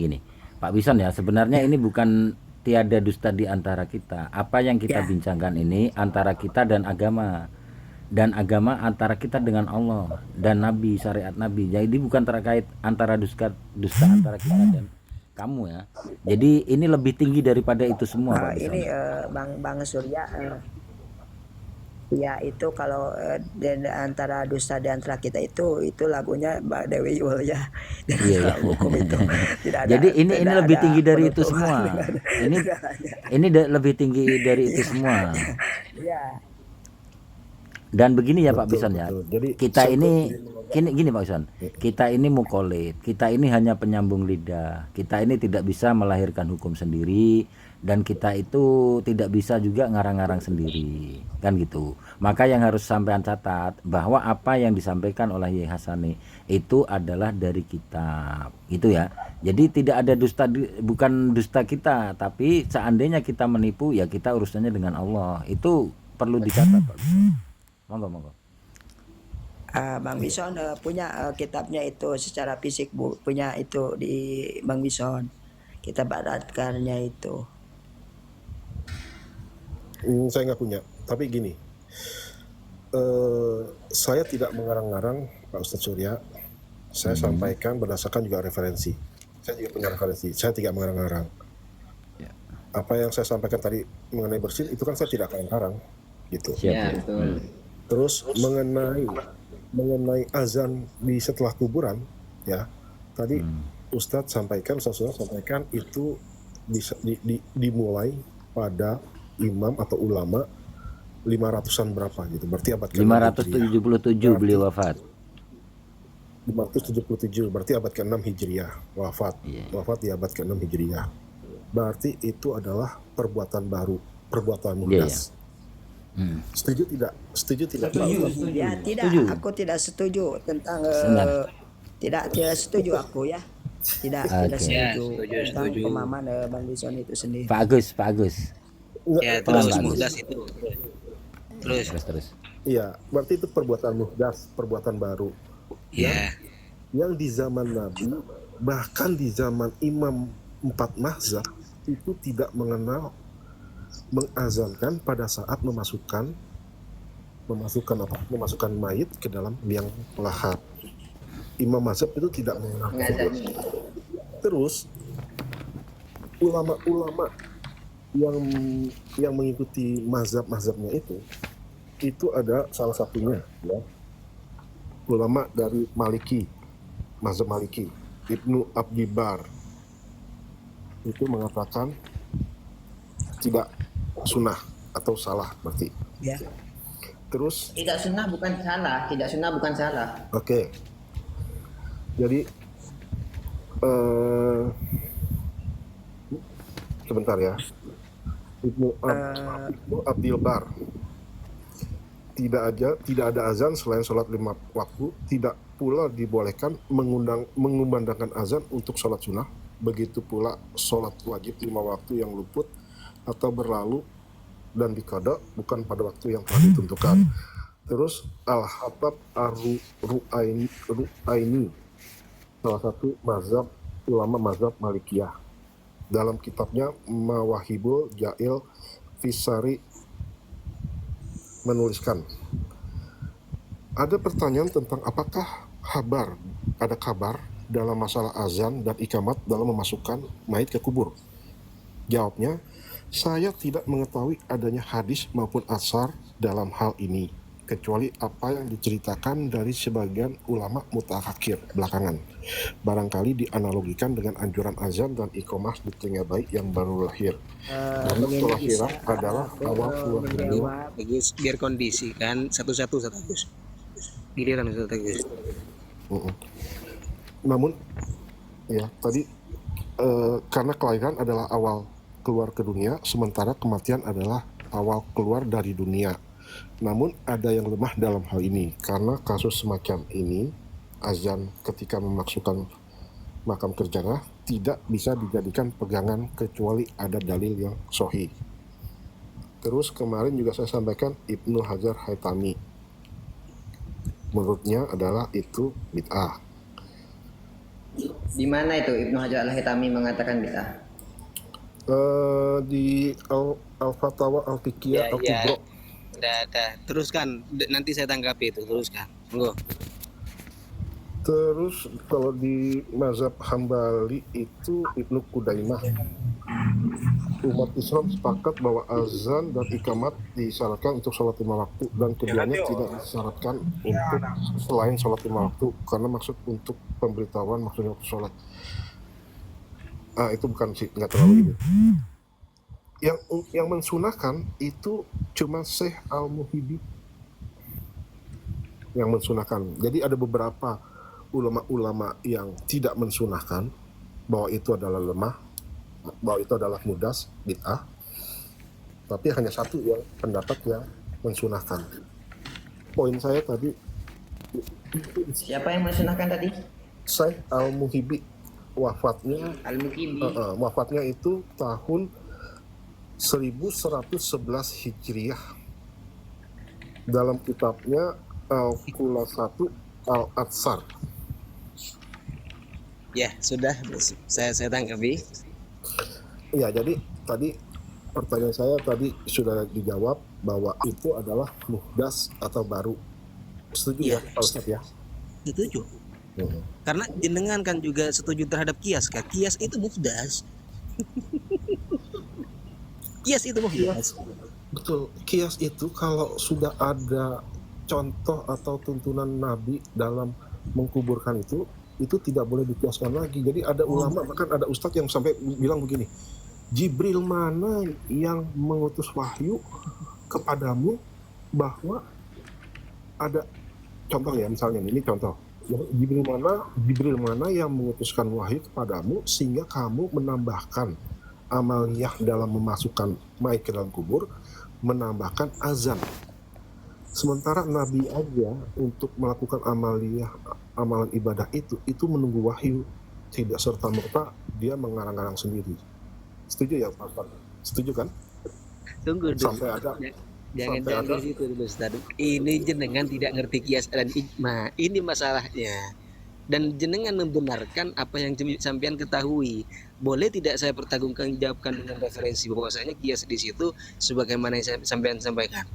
Gini, Pak Bison ya, sebenarnya ini bukan tiada dusta di antara kita. Apa yang kita Ya, bincangkan ini antara kita dan agama. Dan agama antara kita dengan Allah dan Nabi, syariat Nabi. Jadi bukan terkait antara dusta antara kita dan kamu ya. Jadi ini lebih tinggi daripada itu semua, Pak Bison. ini Bang Surya, ya itu kalau antara dusta di antara kita itu lagunya Mbak Dewi Yul ya. Iya ya. Dalam hukum itu Jadi ini tidak lebih ada tinggi dari itu penutupan semua. dengan Ini negaranya. lebih tinggi dari itu Ya, semua. ya, Dan begini ya Pak Betul, Bison ya, betul. Jadi kita saya tuh ini ingin gini, menambahkan. gini Pak Bison, kita ini mukolit, kita ini hanya penyambung lidah, kita ini tidak bisa melahirkan hukum sendiri, dan kita itu tidak bisa juga ngarang-ngarang sendiri, kan gitu. Maka yang harus sampean catat bahwa apa yang disampaikan oleh Yai Hasani itu adalah dari kitab, gitu ya. Jadi tidak ada dusta, bukan dusta kita, tapi seandainya kita menipu ya kita urusannya dengan Allah. Itu perlu dicatat Pak Bison. Monggo, monggo. Bang Iya. Bison punya kitabnya itu secara fisik Bu, punya itu di Bang Bison. Kita baratkannya itu. Saya nggak punya. Tapi gini, saya tidak mengarang-ngarang Pak Ustadz Surya. Saya sampaikan berdasarkan juga referensi. Saya juga punya referensi. Saya tidak mengarang-ngarang. Ya. Apa yang saya sampaikan tadi mengenai bersin itu kan saya tidak karang-karang, gitu. Siap, Ya, siap. betul. Terus mengenai azan di setelah kuburan, ya tadi Ustadz sampaikan itu dimulai pada imam atau ulama 500-an berapa gitu, berarti abad ke-6 Hijriah. 577 Berarti beliau wafat. 577 berarti abad ke-6 Hijriah wafat. Iya. Wafat di abad ke-6 Hijriah. Berarti itu adalah perbuatan baru, perbuatan Iya, iya. muhdas. Setuju tidak? Setuju tidak Pak Ustadz? Ya, tidak, Setuju. aku tidak setuju tentang Sebentar. tidak setuju aku ya. Tidak Oke. setuju Ya, tentang setuju. pemahaman Bang Bison itu sendiri. Pak Agus, Pak Agus. Enggak, Ya, Pelan, terus Pak Agus. mudas itu. Terus. Terus. iya, berarti itu perbuatan muhdas, perbuatan baru. Ya. Yang di zaman Nabi, bahkan di zaman Imam 4 mazhab itu tidak mengenal mengazankan pada saat memasukkan mayit ke dalam liang lahat. Imam mazhab itu tidak mengenal tersebut. Terus ulama-ulama yang mengikuti mazhabnya itu ada salah satunya ya, ulama dari mazhab Maliki, Ibnu Abdi Bar, itu mengatakan tidak sunnah atau salah berarti. Ya. Terus Tidak sunnah bukan salah, tidak sunnah bukan salah. oke. Jadi sebentar ya. Ibnu Abdil Bar, tidak ada azan selain sholat 5 waktu, tidak pula dibolehkan mengumandangkan azan untuk sholat sunnah, begitu pula sholat wajib 5 waktu yang luput atau berlalu dan diqada bukan pada waktu yang telah ditentukan. Terus Al-Hattab Ar-Ru'aini, salah satu ulama mazhab Malikiyah, dalam kitabnya Mawahibul Jail Fisari menuliskan, ada pertanyaan tentang apakah ada kabar dalam masalah azan dan ikamat dalam memasukkan mayit ke kubur. Jawabnya, saya tidak mengetahui adanya hadis maupun asar dalam hal ini, kecuali apa yang diceritakan dari sebagian ulama mutaakhir belakangan. Barangkali dianalogikan dengan anjuran azan dan iqamah di telinga bayi yang baru lahir. Karena Ini kelahiran bisa adalah awal keluar dunia. menjawab. Bagus, biar kondisi kan satu-satu Agus. Giliran Ustaz Agus. Namun ya tadi karena kelahiran adalah awal keluar ke dunia, sementara kematian adalah awal keluar dari dunia. Namun ada yang lemah dalam hal ini, karena kasus semacam ini azan ketika memasukkan makam ke jannah tidak bisa dijadikan pegangan kecuali ada dalil yang sahih. Terus kemarin juga saya sampaikan Ibnu Hajar Haytami, menurutnya adalah itu bid'ah. Di mana itu Ibnu Hajar Al-Haytami mengatakan bid'ah? Di Al-Fatawa Al-Fiqhiyah Ya, ya. Al-Kubra. Dah. Teruskan. Nanti saya tanggapi itu. Teruskan. Monggo. Terus kalau di mazhab Hambali itu Ibnu Qudaimah, umat Islam sepakat bahwa azan dan ikamat disyaratkan untuk sholat 5 waktu dan keduanya tidak disyaratkan untuk selain sholat 5 waktu karena maksud untuk pemberitahuan maksudnya untuk sholat. Itu bukan sih, nggak terlalu ini. Yang mensunahkan itu cuma Syekh Al-Muhibbi yang mensunahkan. Jadi ada beberapa ulama-ulama yang tidak mensunahkan bahwa itu adalah lemah, bahwa itu adalah mudas, bid'ah. Tapi hanya satu yang pendapat yang mensunahkan. Poin saya tadi, Siapa yang mensunahkan tadi? Syekh Al-Muhibbi wafatnya Al-Mukibi. wafatnya itu tahun 1111 Hijriah. Dalam kitabnya Al-Qulasatu Al-Atsar. Ya, sudah. Saya tanggapi. Ya, jadi tadi pertanyaan saya tadi sudah dijawab bahwa itu adalah muhdas atau baru. Setuju ya, Pak Ustadz ya? Setuju. Karena jenengan kan juga setuju terhadap kias kan? Kias itu muhdas. Kias itu muhdas. Betul. Kias itu kalau sudah ada contoh atau tuntunan Nabi dalam mengkuburkan itu tidak boleh dikiaskan lagi. Jadi ada ulama, bahkan ada ustadz yang sampai bilang begini, Jibril mana yang mengutus wahyu kepadamu bahwa ada contoh ya, misalnya ini contoh, Jibril mana yang mengutuskan wahyu kepadamu sehingga kamu menambahkan amaliyah dalam memasukkan mayat ke dalam kubur, menambahkan azan. Sementara Nabi aja untuk melakukan amalan ibadah itu menunggu wahyu, tidak serta-merta dia mengarang-arang sendiri. Setuju ya Pak Ustaz? Setuju kan? Tunggu dulu. Sampai ada Jangan sampai ada. dari situ dulu Ustaz. Ini jenengan tidak ngerti kias dan ijma. Ini masalahnya. Dan jenengan membenarkan apa yang sampean ketahui. Boleh tidak saya pertanggungjawabkan dengan referensi bahwasanya kias di situ sebagaimana yang sampean sampaikan.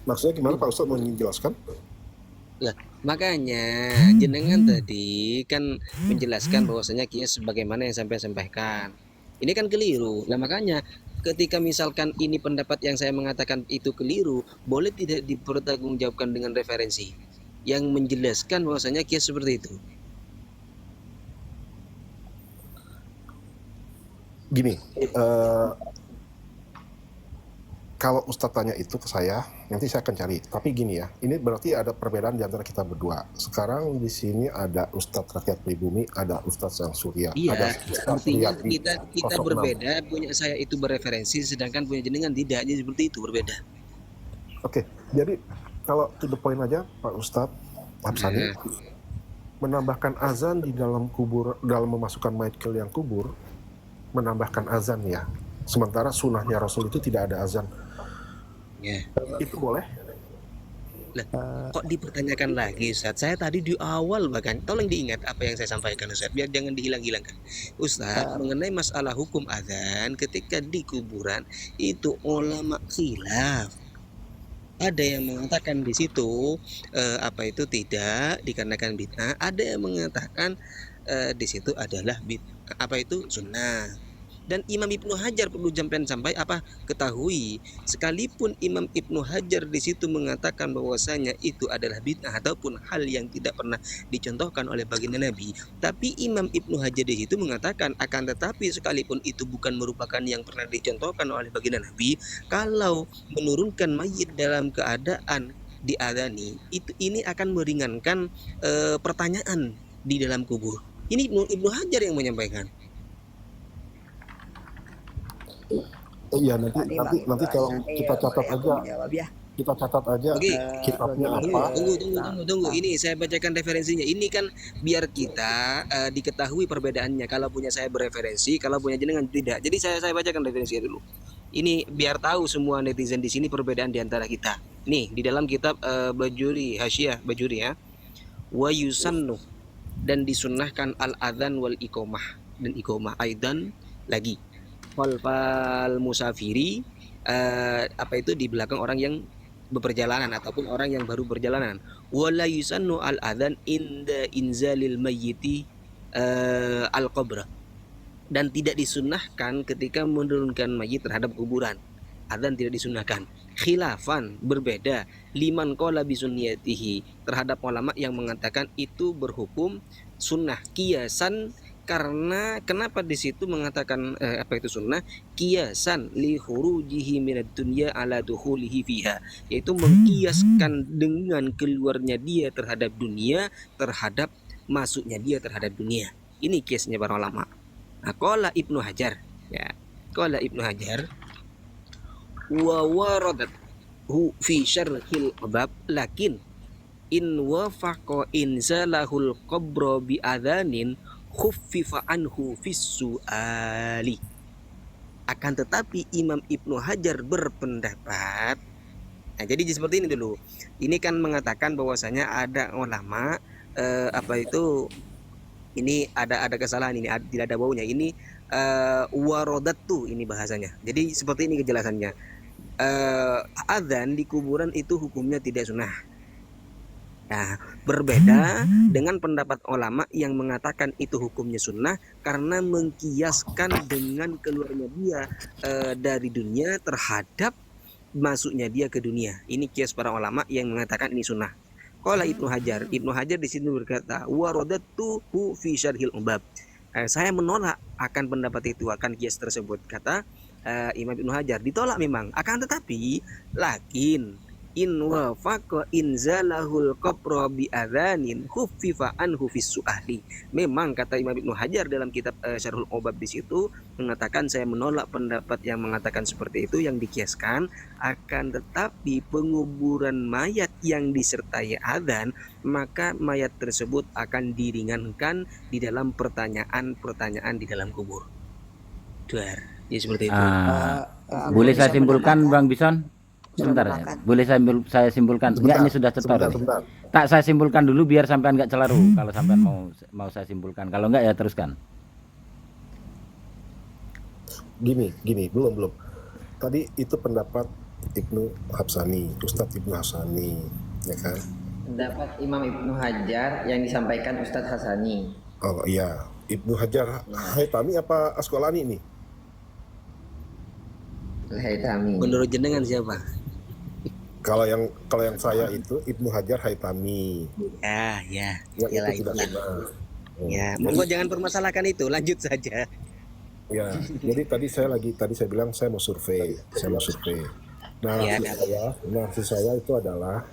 Maksudnya gimana Pak Ustaz, mau menjelaskan? Lah, makanya jenengan tadi kan menjelaskan bahwasanya kias sebagaimana yang sampean sampaikan. Ini kan keliru. Nah, makanya ketika misalkan ini pendapat yang saya mengatakan itu keliru, boleh tidak dipertanggungjawabkan dengan referensi yang menjelaskan bahwasanya kias seperti itu. Gini, kalau Ustadz tanya itu ke saya, nanti saya akan cari. Tapi gini ya, ini berarti ada perbedaan di antara kita berdua. Sekarang di sini ada Ustadz Rakyat Pribumi, ada Ustadz Sang Surya, ada Iya, Ustadz artinya Riyadi, kita 06. berbeda, punya saya itu bereferensi, sedangkan punya jenengan tidak, jadi seperti itu berbeda. Oke, jadi kalau to the point aja Pak Ustadz Absani, menambahkan azan di dalam kubur, dalam memasukkan mayat ke liang kubur, menambahkan azan ya. Sementara sunnahnya Rasul itu tidak ada azan. Ya. Itu boleh? Lah, kok dipertanyakan lagi Ustaz? Saya tadi di awal bahkan, tolong diingat apa yang saya sampaikan Ustaz, biar jangan dihilang-hilangkan. Ustaz, mengenai masalah hukum azan ketika di kuburan itu ulama khilaf. Ada yang mengatakan di situ apa itu tidak dikarenakan bid'ah, ada yang mengatakan di situ adalah bid'ah, apa itu sunnah. Dan Imam Ibnu Hajar perlu sampai apa ketahui, sekalipun Imam Ibnu Hajar di situ mengatakan bahwasanya itu adalah bid'ah ataupun hal yang tidak pernah dicontohkan oleh baginda Nabi, tapi Imam Ibnu Hajar di situ mengatakan akan tetapi sekalipun itu bukan merupakan yang pernah dicontohkan oleh baginda Nabi, kalau menurunkan mayit dalam keadaan diadani ini akan meringankan pertanyaan di dalam kubur. Ini Ibnu Hajar yang menyampaikan. Iya, nanti kalau kita catat aja, kita catat aja Oke. kitabnya apa. Tunggu. Ini saya bacakan referensinya. Ini kan biar kita diketahui perbedaannya. Kalau punya saya bereferensi, kalau punya jenengan tidak. Jadi saya bacakan referensinya dulu. Ini biar tahu semua netizen di sini perbedaan di antara kita. Nih di dalam kitab Bajuri Hasyiah Bajuri ya. wa yusannu, dan disunnahkan al adzan wal iqamah, dan iqamah aidan lagi fal musafiri, apa itu di belakang orang yang berperjalanan ataupun orang yang baru berjalanan. Wala yusannu al adzan inda inzalil mayyiti al qabra, dan tidak disunnahkan ketika menurunkan mayit terhadap kuburan. Adzan tidak disunnahkan. Khilafan, berbeda, liman qala bisunniyatihi, terhadap ulama yang mengatakan itu berhukum sunnah kiasan. Karena kenapa di situ mengatakan apa itu sunnah? Kiasan li khurujihi minad dunya ala dukhulihi fiha, yaitu mengkiaskan dengan keluarnya dia terhadap dunia terhadap masuknya dia terhadap dunia. Ini kiasnya para ulama. Nah, qala Ibnu Hajar, ya. Qala Ibnu Hajar wa waradat hu fi syarhil bab, lakin in wafaqa inzalahul qabra bi adzanin khuffifa anhu fis su'ali. Akan tetapi Imam Ibnu Hajar berpendapat, nah jadi seperti ini dulu. Ini kan mengatakan bahwasanya ada ulama apa itu, ini ada kesalahan, ini tidak ada baunya. Ini warodatu, ini bahasanya. Jadi seperti ini kejelasannya. Adzan di kuburan itu hukumnya tidak sunnah. Nah, berbeda dengan pendapat ulama yang mengatakan itu hukumnya sunnah karena mengkiaskan dengan keluarnya dia dari dunia terhadap masuknya dia ke dunia. Ini kias para ulama yang mengatakan ini sunnah. Qala Ibnu Hajar, Ibnu Hajar di sini berkata waradatu fi syarhil bab. Saya menolak akan pendapat itu, akan kias tersebut, kata Imam Ibnu Hajar. Ditolak memang, akan tetapi lakin in wafaqa inzalahul qabra bi adzanin khuffifa anhu fis su'ali. Memang kata Imam Ibnu Hajar dalam kitab Syarhul Obab di situ mengatakan, saya menolak pendapat yang mengatakan seperti itu yang dikiaskan, akan tetapi penguburan mayat yang disertai adzan, maka mayat tersebut akan diringankan di dalam pertanyaan-pertanyaan di dalam kubur. Duar, ya seperti itu. Boleh saya simpulkan Bang Bison? Sebentar ya. Boleh saya simpulkan? Enggak, ini sudah cetor. Sebentar. Tak, saya simpulkan dulu biar sampean enggak celaru. Kalau sampean mau saya simpulkan. Kalau enggak ya teruskan. Gini, belum. Tadi itu pendapat Ibnu Habsani, Ustadz Ibnu Habsani, ya kan? Pendapat Imam Ibnu Hajar yang disampaikan Ustadz Hasani. Oh iya, Ibnu Hajar Haitami apa Asqalani ini? Al-Haytami. Menurut jenengan siapa? Kalau yang saya itu Ibnu Hajar Haitami. Ya, Yang iyalah, itu tidak itulah. benar. Ya, monggo jangan permasalahkan itu, lanjut saja. Ya, jadi tadi saya bilang saya mau survei. Narasi saya itu adalah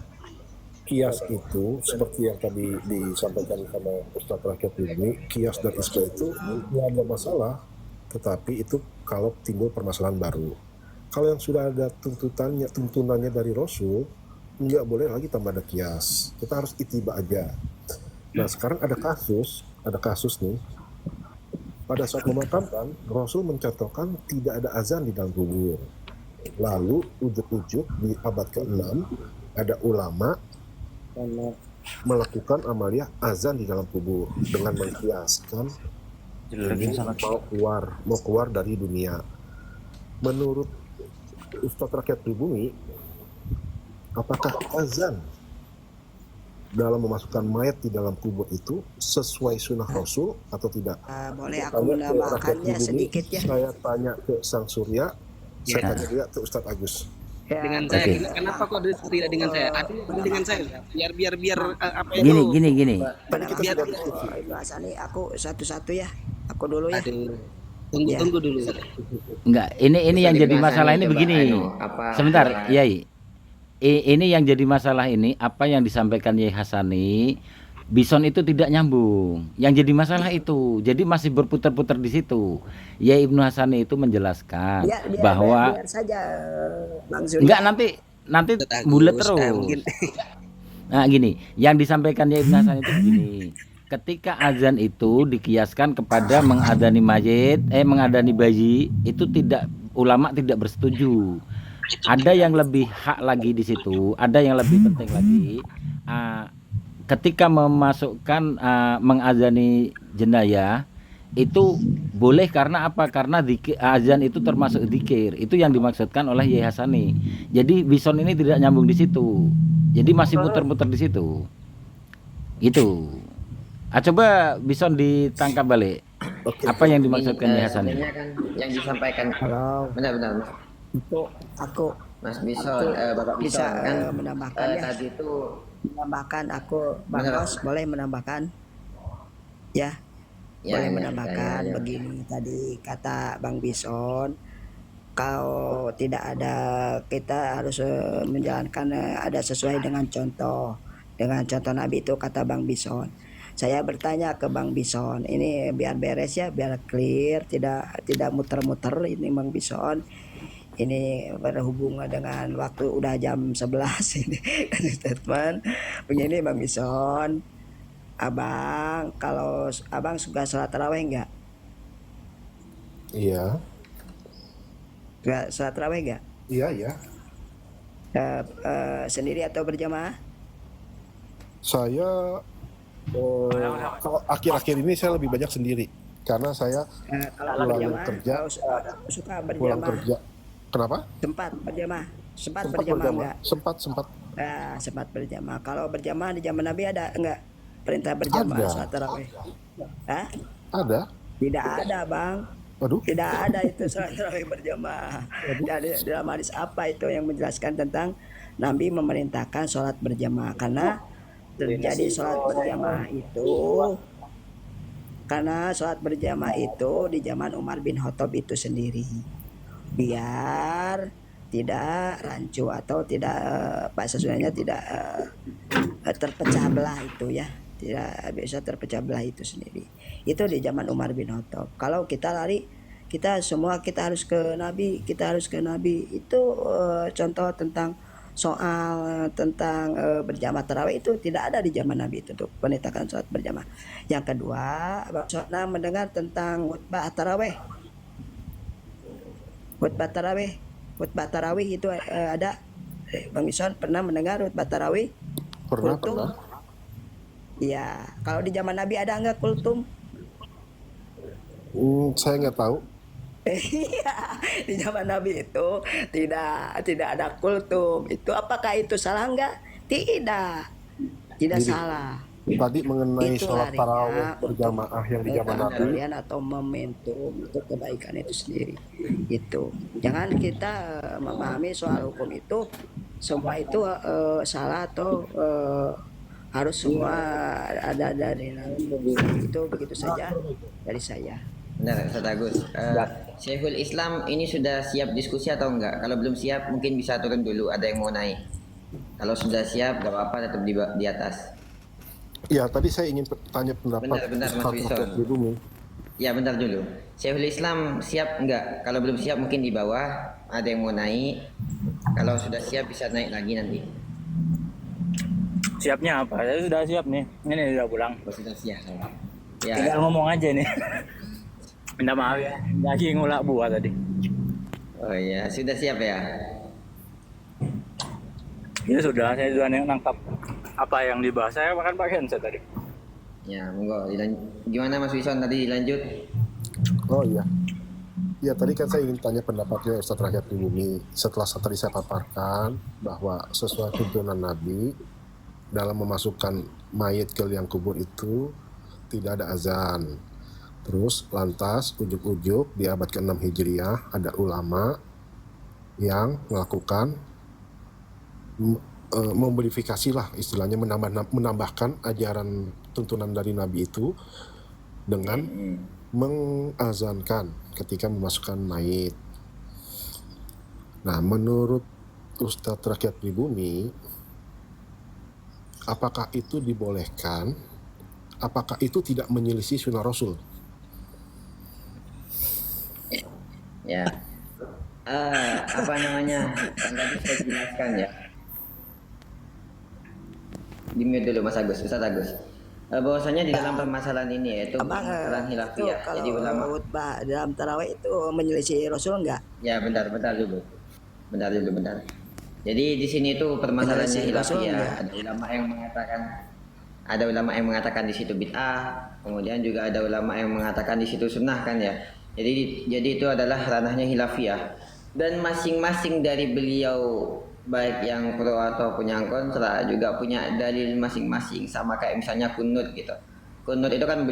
kias itu seperti yang tadi disampaikan sama Ustadz Rakyat ini, kias dan isbah itu tidak ada masalah, tetapi itu kalau timbul permasalahan baru. Kalau yang sudah ada tuntunannya dari Rasul, nggak boleh lagi tambah ada kias. Kita harus itiba aja. Nah sekarang ada kasus nih. Pada saat memakamkan, Rasul mencontohkan tidak ada azan di dalam kubur. Lalu ujuk-ujuk di abad ke-6 ada ulama melakukan amaliyah azan di dalam kubur dengan mengkiaskan ini mau keluar dari dunia. Menurut Ustadz Rakyat Pribumi, apakah azan dalam memasukkan mayat di dalam kubur itu sesuai sunnah Rasul atau tidak? Boleh aku menambahkannya sedikit ya. Saya tanya ke Sang Surya, saya tanya juga ke Ustadz Agus. Ya, Dengan saya, Oke. kenapa kok tidak dengan saya? Artinya dengan saya, biar apa itu? Gini. Tadi kita Biar- sudah diskusi. Ibu Hasani, aku satu-satu ya. Aku dulu ya. Aduh, Ya. tunggu dulu. Enggak, ini yang Ustadz jadi Ibnu masalah Hasani, ini coba, begini. apa Sebentar, aturan? Yai. Ini yang jadi masalah ini, apa yang disampaikan Yai Hasani, Bison itu tidak nyambung. Yang jadi masalah itu, jadi masih berputar-putar di situ. Yai Ibnu Hasani itu menjelaskan bahwa biar saja Bang Surya. enggak, nanti Ustadz Agus, bulat terus. mungkin Nah gini, yang disampaikan Yai Ibnu Hasan itu begini. Ketika azan itu dikiaskan kepada mengadani mayit, mengadani bayi, itu ulama tidak bersetuju. Ada yang lebih hak lagi di situ, ada yang lebih penting lagi. ketika memasukkan mengazani jenayah itu boleh karena apa? Karena azan itu termasuk zikir. Itu yang dimaksudkan oleh Yai Hasani. Jadi bison ini tidak nyambung di situ. Jadi masih muter-muter di situ. Itu. Coba bison ditangkap balik. Apa yang dimaksudkan Yai Hasani? Sebenarnya kan yang disampaikan Kalau benar-benar itu aku Mas Bison, Bapak bisa Bison kan menambahkan ya. tadi itu Menambahkan aku Bang Benar. Ros boleh menambahkan ya. ya, Boleh ya, menambahkan ya. begini tadi kata Bang Bison, kalau tidak ada kita harus menjalankan ada sesuai dengan contoh Nabi itu kata Bang Bison. Saya bertanya ke Bang Bison, ini biar beres ya, biar clear, tidak muter-muter ini Bang Bison. Ini berhubungan dengan waktu udah jam 11 ini statement begini Bang Bison. Abang, kalau abang suka sholat taraweh enggak? Iya, Enggak sholat taraweh enggak? iya. Sendiri atau berjamaah? Saya kalau akhir-akhir ini saya lebih banyak sendiri karena saya Kalau pulang berjamaah, kerja, kalau suka pulang berjamaah, kerja. Kenapa? sempat berjamaah, sempat Sempat berjamaah berjamaah. enggak? Sempat. Sempat berjamaah. Kalau berjamaah di zaman Nabi ada enggak perintah berjamaah Ada. sholat taraweh? Hah? Ada. Tidak ada, Bang. Aduh. Tidak ada itu sholat tarawih berjamaah. Jadi dalam hadis apa itu yang menjelaskan tentang Nabi memerintahkan sholat berjamaah karena terjadi sholat berjamaah itu di zaman Umar bin Khattab itu sendiri biar tidak rancu atau tidak bahasa Sundanya tidak terpecah belah itu ya, tidak bisa terpecah belah itu sendiri. Itu di zaman Umar bin Khattab. Kalau kita lari, kita harus ke Nabi, itu contoh tentang soal tentang berjamaah tarawih itu tidak ada di zaman Nabi itu untuk penetakan sholat berjamaah. Yang kedua, Bang mendengar tentang khutbah tarawih itu ada. Bang Ison pernah mendengar khutbah tarawih? Pernah. Iya, kalau di zaman Nabi ada nggak kultum? Saya nggak tahu. Iya, di zaman Nabi itu tidak ada kultum. Itu apakah itu salah enggak? Tidak Jadi, salah. Tadi mengenai Itu sholat larinya tarawih untuk berjamaah yang di zaman Nabi, kalian atau momentum untuk kebaikan itu sendiri. Itu jangan kita memahami soal hukum itu semua itu salah atau harus semua ada dari Nabi. Itu begitu saja dari saya. Benar, Ustaz Agus. Syekhul Islam ini sudah siap diskusi atau enggak? Kalau belum siap mungkin bisa turun dulu, ada yang mau naik. Kalau sudah siap gak apa-apa, tetap di atas. ya tadi saya ingin tanya pendapat Benar, Mas Ustaz Bison. Rakyat Pribumi. Ya bentar dulu. Syekhul Islam siap enggak? Kalau belum siap mungkin di bawah, ada yang mau naik. Kalau sudah siap bisa naik lagi nanti. Siapnya apa? Saya sudah siap nih. Ini sudah pulang. Kalau sudah siap. Ya. Tinggal ngomong aja nih. Minta maaf ya. Lagi ngulak buah tadi. Oh iya, sudah siap ya? Ya sudah, saya sudah nangkap apa yang dibahas. Saya makan pakai handset tadi. Ya, monggo. Gimana Mas Wison tadi dilanjut? Oh iya. Ya tadi kan saya ingin tanya pendapatnya Ustaz Rakyat Pribumi. Setelah tadi saya paparkan bahwa sesuai tuntunan Nabi dalam memasukkan mayit ke liang kubur itu tidak ada azan. Terus lantas ujuk-ujuk di abad ke-6 Hijriah ada ulama yang melakukan memodifikasi lah istilahnya, menambahkan ajaran tuntunan dari Nabi itu dengan mengazankan ketika memasukkan mayit. Nah, menurut Ustadz Rakyat Pribumi, apakah itu dibolehkan? Apakah itu tidak menyelisih sunnah Rasul? Ya. Apa namanya? Kan tadi saya jelaskan ya. Di-mute dulu Mas Agus, Ustaz Agus. Bahwasanya di dalam permasalahan ini yaitu permasalahan Itu khilafiyah. kalau Jadi ulama khutbah dalam tarawih itu menyelisih Rasul enggak? ya bentar dulu. Jadi di sini itu permasalahannya Menyelisih Rasul khilafiyah. enggak? Ada ulama yang mengatakan Ada ulama yang mengatakan di situ bid'ah, kemudian juga ada ulama yang mengatakan di situ sunnah kan ya. Jadi itu adalah ranahnya hilafiyah. Dan masing-masing dari beliau baik yang pro ataupun yang kontra juga punya dalil masing-masing, sama kayak misalnya kunut gitu. Kunut itu kan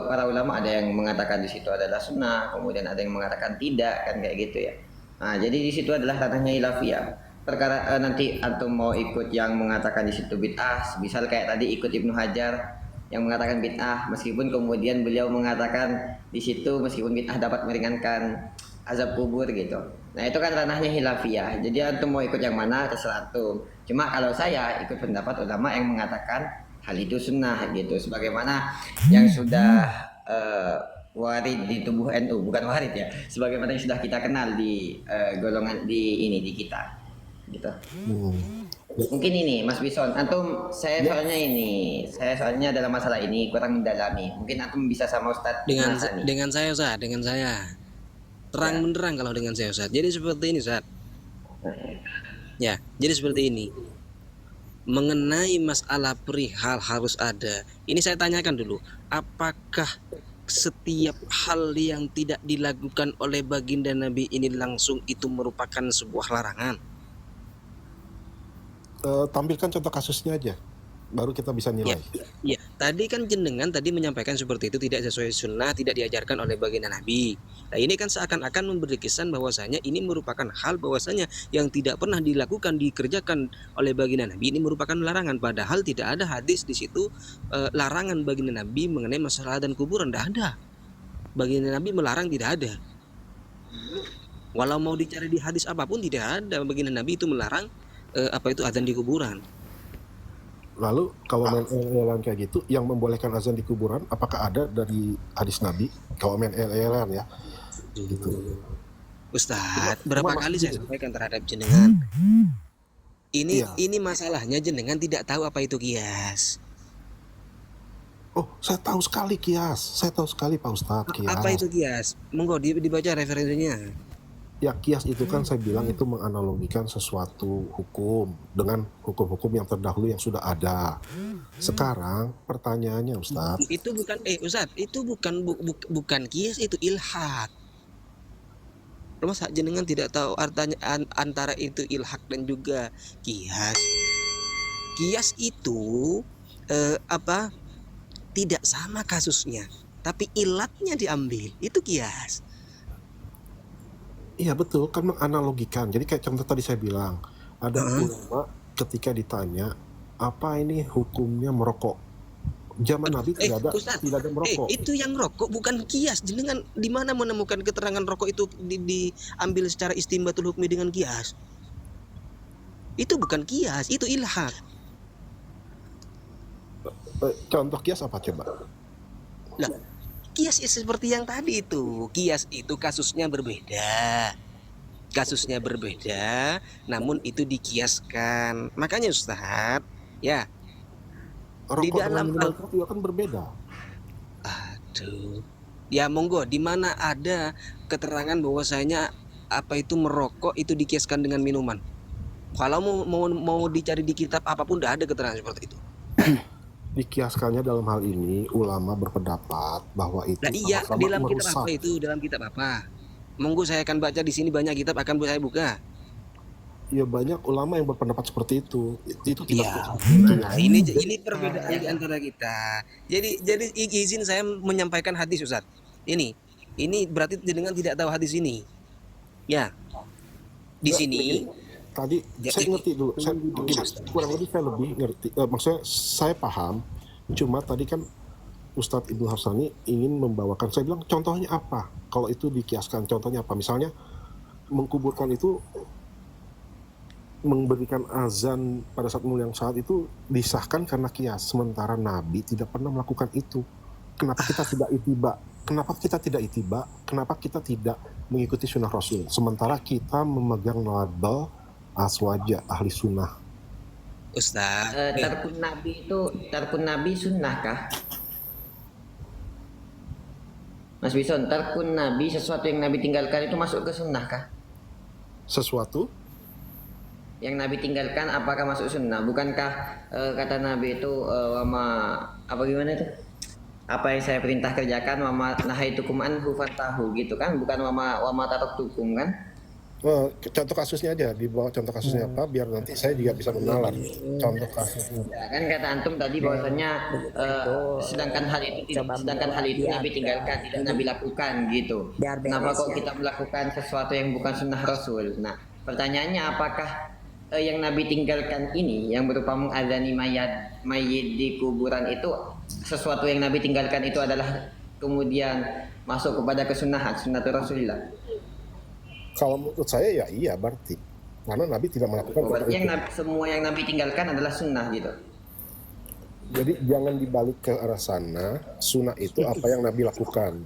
para ulama ada yang mengatakan di situ adalah sunnah, kemudian ada yang mengatakan tidak kan kayak gitu ya. Nah, jadi di situ adalah ranahnya hilafiyah. Perkara nanti antum mau ikut yang mengatakan di situ bid'ah, misal kayak tadi ikut Ibnu Hajar yang mengatakan bid'ah, meskipun kemudian beliau mengatakan di situ meskipun bid'ah dapat meringankan azab kubur gitu. Nah itu kan ranahnya hilafiyah. Jadi antum mau ikut yang mana terserah antum. Cuma kalau saya ikut pendapat ulama yang mengatakan hal itu sunnah gitu. Sebagaimana yang sudah warid di tubuh NU, bukan warid ya. Sebagaimana yang sudah kita kenal di golongan di ini di kita. Gitu. Mungkin ini Mas Bison, antum saya soalnya dalam masalah ini kurang mendalami. Mungkin antum bisa sama Ustadz Nasani. Dengan saya Ustaz, dengan saya terang benderang kalau dengan saya Ustaz. Jadi seperti ini Ustaz. Ya, jadi seperti ini. Mengenai masalah perihal harus ada. Ini saya tanyakan dulu, apakah setiap hal yang tidak dilakukan oleh baginda Nabi ini langsung itu merupakan sebuah larangan? Tampilkan contoh kasusnya aja, baru kita bisa nilai. Ya, tadi kan jenengan tadi menyampaikan seperti itu tidak sesuai sunnah, tidak diajarkan oleh baginda Nabi. Nah ini kan seakan-akan memberi kesan bahwasanya ini merupakan hal bahwasanya yang tidak pernah dilakukan, dikerjakan oleh baginda Nabi ini merupakan larangan. Padahal tidak ada hadis di situ larangan baginda Nabi mengenai masalah dan kuburan, tidak ada. Baginda Nabi melarang, tidak ada. Walau mau dicari di hadis apapun tidak ada baginda Nabi itu melarang apa itu azan di kuburan. Lalu kalau main el-elan kayak gitu, yang membolehkan azan di kuburan, apakah ada dari hadis Nabi? Kalau main el-elan ya, gitu. Ustadz, berapa kali saya sampaikan terhadap jenengan. Ini masalahnya jenengan tidak tahu apa itu kias. Oh, saya tahu sekali kias. Saya tahu sekali Pak Ustadz kias. Apa itu kias? Monggo dibaca referensinya. Ya kias itu kan saya bilang itu menganalogikan sesuatu hukum dengan hukum-hukum yang terdahulu yang sudah ada. Sekarang pertanyaannya Ustadz. Itu bukan Ustadz, itu bukan kias, itu ilhad. Masa jenengan tidak tahu artinya antara itu ilhad dan juga kias? Kias itu tidak sama kasusnya, tapi ilatnya diambil. Itu kias. Iya betul, kan menganalogikan. Jadi kayak contoh tadi saya bilang, ada ulama ketika ditanya apa ini hukumnya merokok. Zaman Nabi tidak ada merokok. Itu yang rokok bukan kias. Jenengan di mana menemukan keterangan rokok itu diambil secara istimbatul hukmi dengan kias? Itu bukan kias, itu ilhad. Contoh kias apa coba? Lah, kias seperti yang tadi itu. Kias itu kasusnya berbeda. Kasusnya berbeda, namun itu dikiaskan. Makanya Ustadz, ya. Rokok Di dalam minuman juga kan berbeda. Aduh. Ya monggo, di mana ada keterangan bahwasanya apa itu merokok itu dikiaskan dengan minuman? Kalau mau dicari di kitab apapun tidak ada keterangan seperti itu. Dikiaskannya dalam hal ini ulama berpendapat bahwa itu Nah iya, sama-sama dalam kitab merusak. apa itu? Dalam kitab apa? Monggo saya akan baca di sini banyak kitab akan saya buka. Ya banyak ulama yang berpendapat seperti itu. Itu tidak. Ya, nah, ini perbedaan di antara kita. Jadi izin saya menyampaikan hadis Ustaz. Ini berarti jenengan tidak tahu hadis ini. Ya. Di sini Tadi saya ngerti dulu. Kurang lebih saya lebih ngerti. Maksudnya saya paham. Cuma tadi kan Ustadz Ibnu Hafsani ingin membawakan. Saya bilang contohnya apa? Kalau itu dikiaskan contohnya apa? Misalnya mengkuburkan itu, memberikan azan pada saat yang saat itu disahkan karena kias, sementara Nabi tidak pernah melakukan itu. Kenapa kita tidak itiba? Kenapa kita tidak itiba? Kenapa kita tidak mengikuti sunnah Rasul? Sementara kita memegang label aswaja ahli sunnah. Ustaz, Tarkun Nabi sunnah kah? Mas Bison, tarkun Nabi, sesuatu yang Nabi tinggalkan itu masuk ke sunnah kah? Sesuatu yang Nabi tinggalkan apakah masuk sunnah? Bukankah kata Nabi itu wama apa gimana itu? Apa yang saya perintah kerjakan wama nahaitukum anhu fantahu gitu kan? Bukan wama taraktukum kan? Contoh kasusnya aja, dibawa contoh kasusnya apa biar nanti saya juga bisa menalar contoh kasusnya. Ya, kan kata antum tadi bahwasanya sedangkan hal itu Nabi tinggalkan, tidak Nabi lakukan gitu. Biar Kenapa beres kok ya. kita melakukan sesuatu yang bukan sunnah Rasul? Nah, pertanyaannya apakah yang Nabi tinggalkan ini yang berupa mengadzani mayit di kuburan itu sesuatu yang Nabi tinggalkan itu adalah kemudian masuk kepada kesunahan sunnatul Rasulillah? Kalau menurut saya ya iya berarti karena Nabi tidak melakukan Berarti itu. semua yang Nabi tinggalkan adalah sunnah gitu. Jadi jangan dibalik ke arah sana. Sunnah itu apa yang Nabi lakukan.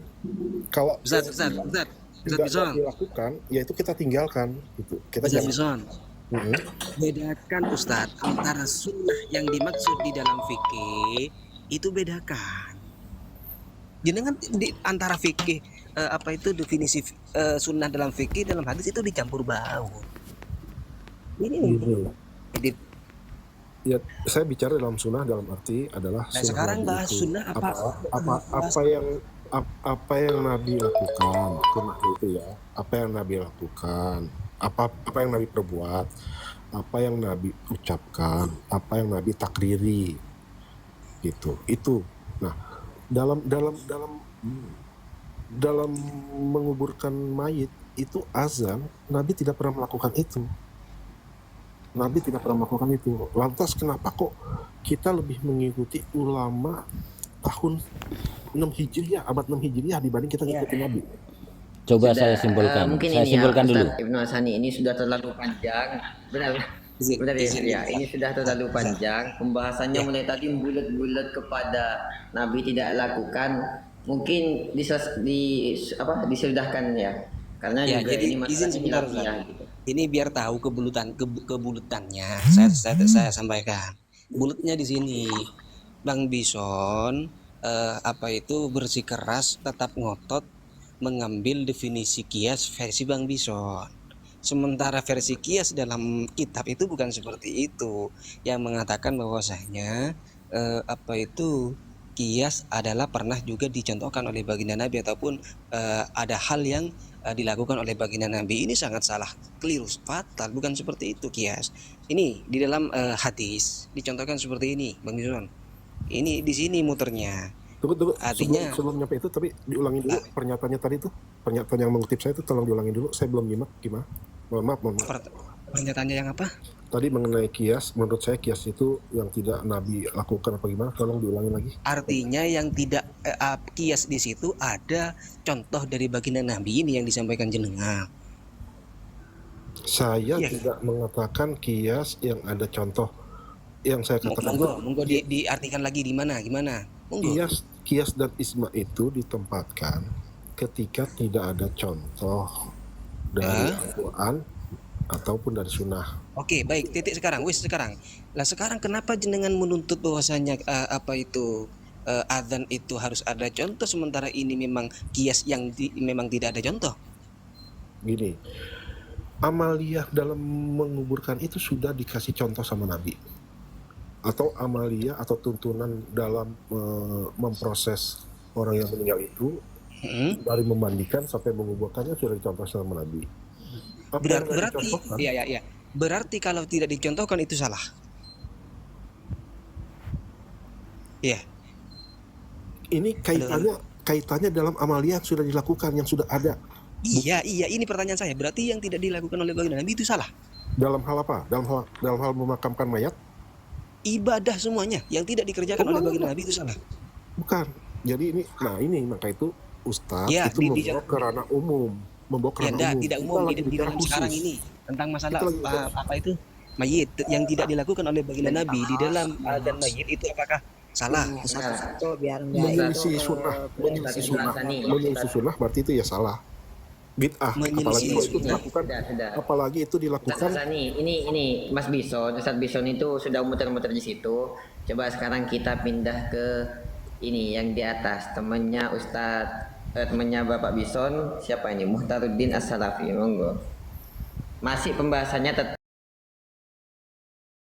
Kalau Ustaz tidak Bison, Nabi lakukan, ya itu kita tinggalkan. Gitu. Kita Ustaz jangan. Bison. Mhm. Bedakan Ustaz antara sunnah yang dimaksud di dalam fikih itu bedakan. Jenengan di antara fikih apa itu definisi sunnah dalam fikih dalam hadis itu dicampur baur. Ini Gini. di- Ya, saya bicara dalam sunnah dalam arti adalah Nah, sunnah sekarang Nabi bahas itu. sunnah Apa yang Nabi lakukan, sunnah itu ya. Apa yang Nabi lakukan, apa yang Nabi perbuat, apa yang Nabi ucapkan, apa yang Nabi takriri, gitu. Itu. Nah, dalam menguburkan mayit itu azan, Nabi tidak pernah melakukan itu. Nabi tidak pernah melakukan itu. Lantas kenapa kok kita lebih mengikuti ulama tahun 6 Hijriah, abad 6 Hijriah dibanding kita ngikutin Nabi? Coba Sudah, saya simpulkan. mungkin Saya ini simpulkan ya, dulu. Ustaz Ibnu Hassani ini sudah terlalu panjang. Benar. Benar ya, ini sudah terlalu panjang. Pembahasannya mulai tadi bulat-bulat kepada Nabi tidak lakukan. Mungkin disudahkan ya. Karena Ya, juga jadi ini izin masalah sebentar, khilafiyah Ustaz. gitu. Ini biar tahu kebulutannya. Saya sampaikan. Bulatnya di sini. Bang Bison apa itu bersikeras tetap ngotot mengambil definisi kias versi Bang Bison. Sementara versi kias dalam kitab itu bukan seperti itu, yang mengatakan bahwasanya apa itu kias adalah pernah juga dicontohkan oleh baginda Nabi ataupun ada hal yang dilakukan oleh baginda Nabi. Ini sangat salah, keliru, fatal, bukan seperti itu kias. Ini di dalam hadis dicontohkan seperti ini, Bang Bison. Ini di sini muternya. Tunggu. Artinya Sebelum nyampe itu, tapi diulangin dulu pernyataannya tadi tuh. Pernyataan yang mengutip saya itu tolong diulangin dulu. Saya belum nyimak gimana. Mohon maaf. pernyataannya yang apa? Tadi mengenai kias, menurut saya kias itu yang tidak Nabi lakukan apa gimana? Tolong diulangin lagi. Artinya yang tidak kias di situ ada contoh dari baginda Nabi ini yang disampaikan jenengan. Saya Iya. tidak mengatakan kias yang ada contoh. Yang saya katakan Monggo diartikan lagi di mana? Gimana? Monggo. kias dan isma itu ditempatkan ketika tidak ada contoh dari Al-Quran ataupun dari sunnah. Oke, baik. Titik sekarang. Lah sekarang kenapa jenengan menuntut bahwasanya apa itu adzan itu harus ada contoh sementara ini memang kias yang memang tidak ada contoh? Gini, amaliyah dalam menguburkan itu sudah dikasih contoh sama Nabi. Atau amaliyah atau tuntunan dalam memproses orang yang meninggal itu dari memandikan sampai menguburkannya sudah dicontoh sama Nabi. Apa yang Berarti dicontohkan? ya. Berarti kalau tidak dicontohkan itu salah. Iya. Ini kaitannya dalam amaliyah yang sudah dilakukan, yang sudah ada. Iya, ini pertanyaan saya. Berarti yang tidak dilakukan oleh baginda Nabi itu salah. Dalam hal apa? Dalam hal memakamkan mayat? Ibadah semuanya yang tidak dikerjakan oleh baginda Nabi itu salah. Bukan. Jadi ini maka itu Ustadz Ya, itu membawa ke ranah umum. Tidak umum Kita lagi di bicara dalam khusus. sekarang ini tentang masalah Kita lagi apa itu mayit yang tidak dilakukan oleh baginda Nabi di dalam dan mayit itu apakah salah? Satu biar Menyelisih sunnah, menyelisih sunnah berarti itu ya salah. Bid'ah, apalagi Menyelisih itu dilakukan, apalagi itu dilakukan. Ustaz Hassani, ini Mas Bison, Ustaz Bison itu sudah muter-muter di situ. Coba sekarang kita pindah ke ini yang di atas, temannya Bapak Bison, siapa ini? Muhtaruddin As-Salafi, monggo. Masih pembahasannya